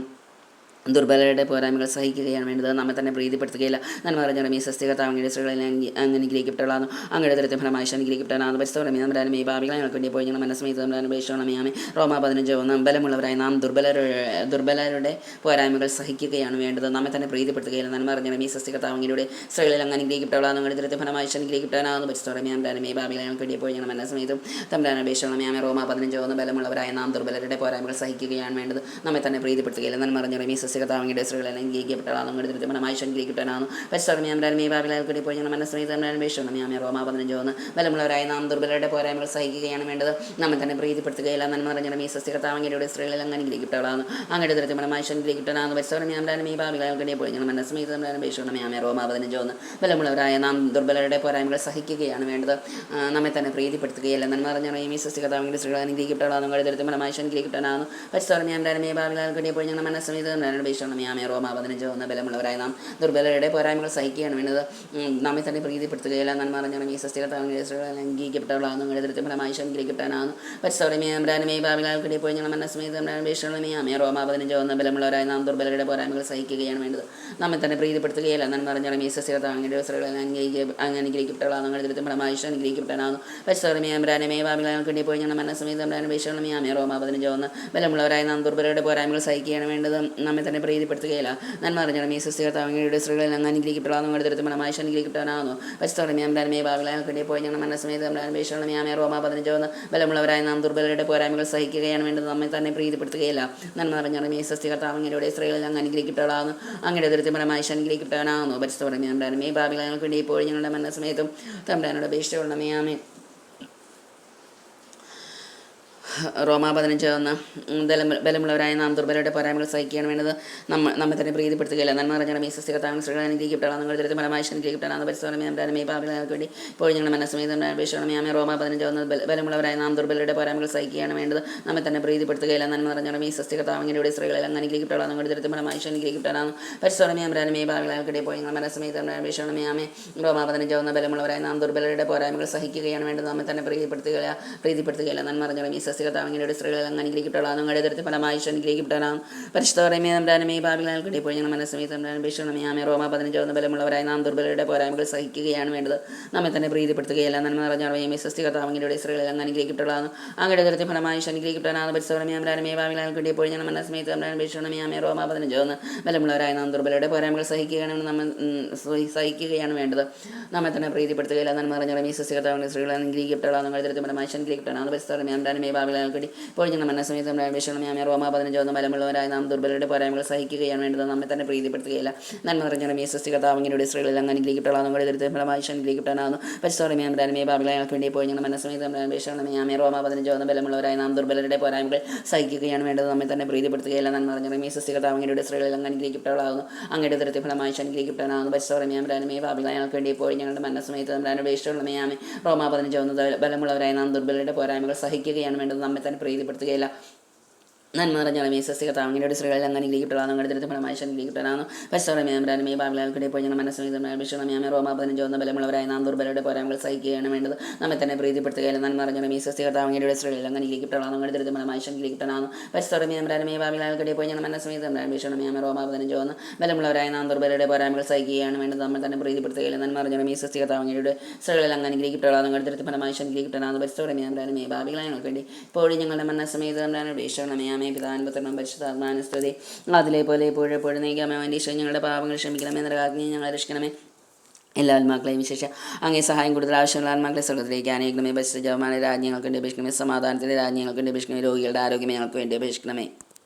ദുർബലരുടെ പോരായ്മകൾ സഹിക്കുകയാണ് വേണ്ടത് നമ്മെ തന്നെ പ്രീതിപ്പെടുത്തുകയില്ല നന്മ പറഞ്ഞാലും ഈ സസ്യകർത്താവങ്ങളുടെ സ്ത്രീകളിൽ അനുഗ്രഹിക്കപ്പെട്ടാണ് അങ്ങയുടെ ദൃത്യ ഫലമായി അനുഗ്രഹിക്കപ്പെട്ടാണ് പരിസ്ഥിതി നമ്മുടെ ഈ ഭാവികളങ്ങൾക്ക് വേണ്ടി പോയി ഞങ്ങളുടെ മനസ്സമേത്ത് നമ്മുടെ അപേക്ഷയുള്ള മേയാമേ റോമ 15:1 ബലമുള്ളവരായി നാം ദുർബലരുടെ പോരായ്മകൾ സഹിക്കുകയാണ് വേണ്ടത് നമ്മെ തന്നെ പ്രീതിപ്പെടുത്തുകയില്ല നന്മ പറഞ്ഞാലും ഈ സസ്യകർത്താവങ്ങളുടെ സ്ത്രീകളിൽ അനുഗ്രഹിക്കപ്പെട്ടാണ് അങ്ങയുടെ ദൃത്യ ഫലമായി അനുഗ്രഹിക്കപ്പെട്ടാണ് പരിസ്ഥിതി നമ്മുടെ ഈ ഭാവികളങ്ങൾക്ക് വേണ്ടി പോയി ഞങ്ങളുടെ മനസ്സമേത്തും നമ്മുടെ അപേക്ഷയുള്ള മേയാമേ റോമ 15:1 ബലമുള്ളവരായ നാം ദുർബലരുടെ പോരായ്മകൾ സഹിക്കുകയാണ് വേണ്ടത് നമ്മെ തന്നെ പ്രീതിപ്പെടുത്തുകയില്ല നന്മ പറഞ്ഞാലും ഈ സസ്യകർത്താവങ്ങളുടെ സ്ത്രീകളെ അനുഗ്രഹിക്കപ്പെട്ടാണ് അങ്ങയുടെ ദൃത്യഫലമായി അനുഗ്രഹിക്കപ്പെട്ടാണ് പരിസ്ഥിതി നമ്മുടെ ഈ ഭാവികളാൽക്കൂടി പോയി ഞങ്ങളുടെ മനസ്സമേത്ത് നമ്മുടെ അപേക്ഷയുള്ള മേയാമേ റോമ 15:1 ബലമുള്ളവരായ നാം ദുർബലരുടെ പോരായ്മകൾ സഹിക്കുകയാണ് വേണ്ടത് നമ്മെ തന്നെ പ്രീതിപ്പെടുത്തുകയില്ല നന്മ പറഞ്ഞാലും ഈ സസ്യകർത്താവങ്ങളുടെ സ്ത്രീകളിൽ അനുഗ്രഹിക്കപ്പെട്ടാണ് അങ്ങയുടെ ദൃത്യഫലമായി അനുഗ്രഹിക്കപ്പെട്ടാണ് പരിസ്ഥിതി നമ്മുടെ ഈ ഭാവികളാൽക്കൂടി പോയി ഞങ്ങളുടെ മനസ്സമേത്ത് നമ്മുടെ അപേക്ഷയുള്ള മേയാമേ റോമ 15:1 ബലമുള്ളവരായ നാം ദുർബലരുടെ പോരായ്മകൾ സഹിക്കുകയാണ് വേണ്ടത് നമ്മെ തന്നെ പ്രീതിപ്പെടുത്തുകയില്ല നന്മ പറഞ്ഞാലും ഈ സസ്യകർത്താവങ്ങളുടെ സ്ത്രീകൾ അനുഗ്രഹിക്കപ്പെട്ടാണ് അങ്ങയുടെ ദൃത്യഫലമായി അനുഗ്രഹിക്കപ്പെട്ടാണ് പരിസ്ഥിതി നമ്മുടെ ഈ ഭാവികളാൽക്കൂടി പോയി ഞങ്ങളുടെ മനസ്സമേത്ത് മേയാമേ റോമ 15:1 ബലമുള്ളവരായ നാം ദുർബലരുടെ പോരായ്മകൾ സഹിക്കുകയാണ് വേണ്ടത് നമ്മെ തന്നെ പ്രീതിപ്പെടുത്തുകയില്ല നന്മ പറഞ്ഞാലും ഈ സസ്യകർത്താവങ്ങളുടെ സ്ത്രീകൾ അനുഗ്രഹിക്കപ്പെട്ടാണ് അങ്ങയുടെ ദൃത്യഫലമായി അനുഗ്രഹിക്കപ്പെട്ടാണ് പരിസ്ഥിതി നമ്മുടെ ഈ ഭാവികളാൽക്കൂടി പോയി ഞങ്ങളുടെ മനസ്സമേത്ത് മേയാമേ റോമ 15:1 ബലമുള്ളവരായ നാം ദുർബലരുടെ പോരായ്മകൾ സഹിക്കുകയാണ് വേണ്ടത് നമ്മെ തന്നെ പ്രീതിപ്പെടുത്തുകയില്ല നന്മ പറഞ്ഞാലും ഈ സസ്യകർത്താവങ്ങളുടെ സ്ത്രീകൾ അനുഗ്രഹിക്കപ്പെട്ടാണ് അങ്ങയുടെ ദൃത്യഫലമായി അനുഗ്രഹിക്കപ്പെട്ടാണ് പരിസ്ഥിതി നമ്മുടെ ഭാവികളാൽക്കൂടി പോയി ഞങ്ങളുടെ മനസ്സമേത്ത് മേയാമേ റോമ 15:1 ബലമുള്ളവരായ നാം ദുർബലരുടെ പോരായ്മകൾ സഹിക്കുകയാണ് വേണ്ടത് നമ്മെ തന്നെ പ്രീതിപ്പെടുത്തുകയില്ല നന്മ പറഞ്ഞാലും ഈ സസ്യകർത്താവങ്ങളുടെ സ്ത്രീകളിൽ അനുഗ്രഹിക്കപ്പെടാതെ അങ്ങയുടെ ദൃത്യഫലമായി അനുഗ്രഹിക്കപ്പെടാനാകുന്നു പരിസ്ഥിതി നമ്മുടെ ഭാവികളാൽക്കൂടി പോയി ഞങ്ങളുടെ മനസ്സമേത്ത് മേയാമേ റോമ 15:1 ബലമുള്ളവരായ നാം ദുർബലരുടെ പോരായ്മകൾ സഹിക്കുകയാണ് വേണ്ടത് നമ്മെ തന്നെ പ്രീതിപ്പെടുത്തുകയില്ല നന്മ പറഞ്ഞാലും ഈ സസ്യകർത്താവങ്ങളുടെ സ്ത്രീകളിൽ അനുഗ്രഹിക്കപ്പെടാതെ അങ്ങയുടെ ദൃത്യഫലമായി അനുഗ്രഹിക്കപ്പെടാനാകുന്നു പരിസ്ഥിതി നമ്മുടെ ഭാവികളാൽക്കൂടി പോയി ഞങ്ങളുടെ മനസ്സമേത്തും തമ്പുരാനോട് അപേക്ഷയുള്ള മേയാമേ റോമ 15:1 ബലമുള്ളവരായ നാം ദുർബലരുടെ പോരായ്മകൾ സഹിക്കുകയാണ് വേണ്ടത് നമ്മെ തന്നെ പ്രീതിപ്പെടുത്തുകയില്ല നന്മ പറഞ്ഞാലും ഈ സസ്യകർത്താവങ്ങളുടെ സ്ത്രീകൾ അനുഗ്രഹിക്കപ്പെടാതെ നിങ്ങളുടെ ദൃത്യഫലമായി അനുഗ്രഹിക്കപ്പെടാതെ പരിസ്ഥിതി നമ്മുടെ ഭാവികളാൽക്ക് വേണ്ടി ഇപ്പോൾ ഞങ്ങളുടെ മനസ്സമേതം അപേക്ഷയുള്ള മേയാമേ റോമ 15:1 ബലമുള്ളവരായ നാം ദുർബലരുടെ പോരായ്മകൾ സഹിക്കുകയാണ് വേണ്ടത് നമ്മെ തന്നെ പ്രീതിപ്പെടുത്തുകയില്ല നന്മ പറഞ്ഞാലും ഈ സസ്യകർത്താവങ്ങളുടെ സ്ത്രീകളിൽ അനുഗ്രഹിക്കപ്പെടാതെ നിങ്ങളുടെ ദൃത്യഫലമായി അനുഗ്രഹിക്കപ്പെടാതെ പരിസ്ഥിതി നമ്മുടെ ഭാവികളാൽക്ക് വേണ്ടി ഇപ്പോൾ ഞങ്ങളുടെ മനസ്സമേതം അപേക്ഷയുള്ള മേയാമേ റോമ 15:1 ബലമുള്ളവരായ നാം ദുർബലരുടെ പോരായ്മകൾ സഹിക്കുകയാണ് വേണ്ടത് നമ്മെ തന്നെ പ്രീതിപ്പെടുത്തുകയില്ല നന്മ പറഞ്ഞാലും ഈ സസ്യകർത്താവങ്ങളുടെ സ്ത്രീകളിൽ അനുഗ്രഹിക്കപ്പെടാതെ നിങ്ങളുടെ ദൃത്യഫലമായി അനുഗ്രഹിക്കപ്പെടാനാകും പരിസ്ഥിതി നമ്മുടെ ഈ ഭാവികളാൽക്കൂടി ഇപ്പോൾ ഞങ്ങളുടെ മനസ്സമേതം അപേക്ഷയുള്ള മേയാമേ റോമ 15:1 ബലമുള്ളവരായ നാം ദുർബലരുടെ പോരായ്മകൾ സഹിക്കുകയാണ് വേണ്ടത് നമ്മെ തന്നെ പ്രീതിപ്പെടുത്തുകയില്ല നന്മ പറഞ്ഞാലും ഈ സസ്യകർത്താവങ്ങളുടെ സ്ത്രീകളിൽ അനുഗ്രഹിക്കപ്പെടാതെ അങ്ങയുടെ ദൃത്യഫലമായി അനുഗ്രഹിക്കപ്പെടാനാകും പരിസ്ഥിതി നമ്മുടെ ഭാവികളാൽക്കൂടി ഇപ്പോൾ ഞങ്ങളുടെ മനസ്സമേതം അപേക്ഷയുള്ള മേയാമേ റോമ 15:1 ബലമുള്ളവരായ നാം ദുർബലരുടെ പോരായ്മകൾ സഹിക്കുകയാണ് വേണ്ടത് നമ്മെ തന്നെ പ്രീതിപ്പെടുത്തുകയില്ല നന്മ പറഞ്ഞാലും ഈ സസ്യകർത്താവങ്ങളുടെ സ്ത്രീകൾ അനുഗ്രഹിക്കപ്പെടാതെ നിങ്ങളുടെ ദൃത്യഫലമായി അനുഗ്രഹിക്കപ്പെടാനാകും പരിസ്ഥിതി നമ്മുടെ ഭാവികൾ ഭാവികളെ ഇപ്പോൾ ഞങ്ങൾ മനസ്സമയത്ത് അപേക്ഷണമേ റോമ 15 ബലമുള്ളവരായ നാം ദുർബലരുടെ പോരായ്മകൾ സഹിക്കുകയാണ് വേണ്ടത്, നമ്മെ തന്നെ പ്രീതിപ്പെടുത്തുകയില്ല. നന്മ നിറഞ്ഞ സ്വസ്തികർത്താവിങ്ങളുടെ സ്ത്രീകളിൽ അങ്ങ് അനുഗ്രഹിക്കപ്പെടാവുന്ന ഫലമായി അനുഗ്രഹിക്കപ്പെടാനാകുന്നു. പരിശോധനമേ ഭാവികളെ വേണ്ടി ഇപ്പോൾ ഞങ്ങൾ മനസ്സമയത്ത് അപേക്ഷണമേ റോമ 15 ബലമുള്ളവരായ നാം ദുർബലരുടെ പോരായ്മകൾ സഹിക്കുകയാണ് വേണ്ടത്, നമ്മെ തന്നെ പ്രീതിപ്പെടുത്തുകയില്ല. നന്മ നിറഞ്ഞ സ്വസ്തികർത്താവിങ്ങളുടെ സ്ത്രീകളിൽ അങ്ങ് അനുഗ്രഹിക്കപ്പെടാവുന്നു, അങ്ങയുടെ ദുരിത ഫലമായി അനുഗ്രഹിക്കപ്പെടാനാകുന്നു. പരിശോധനമേ ഭാവികളെ വേണ്ടി ഇപ്പോൾ ഞങ്ങളുടെ മനസ്സമയത്ത് അപേക്ഷണമേ റോമ 15 ബലമുള്ളവരായ നാം ദുർബലരുടെ പോരായ്മകൾ സഹിക്കുകയാണ് വേണ്ടത്, നമ്മെ തന്നെ പ്രീതിപ്പെടുത്തുകയില്ല. നന്മ നിറഞ്ഞ സ്വസ്തികർത്താവിങ്ങളുടെ സ്ത്രീകളിൽ അങ്ങ് അനുഗ്രഹിക്കപ്പെടാവുന്നു, അങ്ങയുടെ ദുരിത ഫലമായി അനുഗ്രഹിക്കപ്പെടാനാകുന്നു. പരിശോധനമേ ഭാവികളെ ഇപ്പോൾ ഞങ്ങൾ മനസ്സമയത്ത് അപേക്ഷണമേ റോമ 15 ബലമുള്ളവരായ നാം ദുർബലരുടെ പോരായ്മകൾ സഹിക്കുകയാണ് വേണ്ടത്, നമ്മെ തന്നെ പ്രീതിപ്പെടുത്തുകയില്ല. നന്മ നിറഞ്ഞ സ്വസ്തികർത്താവിങ്ങളുടെ സ്ത്രീകളിൽ അങ്ങ് അനുഗ്രഹിക്കപ്പെടാവുന്നു, അങ്ങയുടെ ദുരിത ഫലമായി അനുഗ്രഹിക്കപ്പെടാനാകുന്നു. പരിശോധനമേ ഭാവികളെ ഇപ്പോൾ ഞങ്ങൾ മനസ്സമയത്ത് അപേക്ഷണമേ റോമ 15 ബലമുള്ളവരായ നാം ദുർബലരുടെ പോരായ്മകൾ സഹിക്കുകയാണ് വേണ്ടത്, നമ്മെ തന്നെ പ്രീതിപ്പെടുത്തുകയില്ല. നന്മ നിറഞ്ഞ സ്വസ്തികർത്താവിങ്ങളുടെ സ്ത്രീകളിൽ അങ്ങ് അനുഗ്രഹിക്കപ്പെടാവുന്നു, അങ്ങയുടെ ദുരിത ഫലമായി അനുഗ്രഹിക്കപ്പെടാനാകുന്നു. പരിശോധനമേ ഭാവികളെ വേണ്ടി ഇപ്പോൾ ഞങ്ങളുടെ മനസ്സമയത്ത് അപേക്ഷണമേ പിതാവിനും പരിശുദ്ധാത്മാവിനും സ്തുതി, അതിലെ പോലെ എപ്പോഴും നീക്കാമേ. ഈശോ ഞങ്ങളുടെ പാപങ്ങൾ ക്ഷമിക്കണമേ, നരകാഗ്നി ഞങ്ങളെ രക്ഷിക്കണമേ. എല്ലാ ആത്മാക്കളെയും വിശേഷം അങ്ങേ സഹായം കൂടുതൽ ആവശ്യമുള്ള ആത്മാക്കളെ സ്വർഗ്ഗത്തിലേക്ക് അനേകണമേ. പരിശുദ്ധ ജപമാല രാജ്ഞങ്ങൾക്ക് വേണ്ടി അപേക്ഷിക്കണമേ. സമാധാനത്തിൻ്റെ രാജ്ഞങ്ങൾക്ക് വേണ്ടി അപേക്ഷിക്കണമേ. രോഗികളുടെ ആരോഗ്യമേ ഞങ്ങൾക്ക് വേണ്ടി അപേക്ഷിക്കണമേ.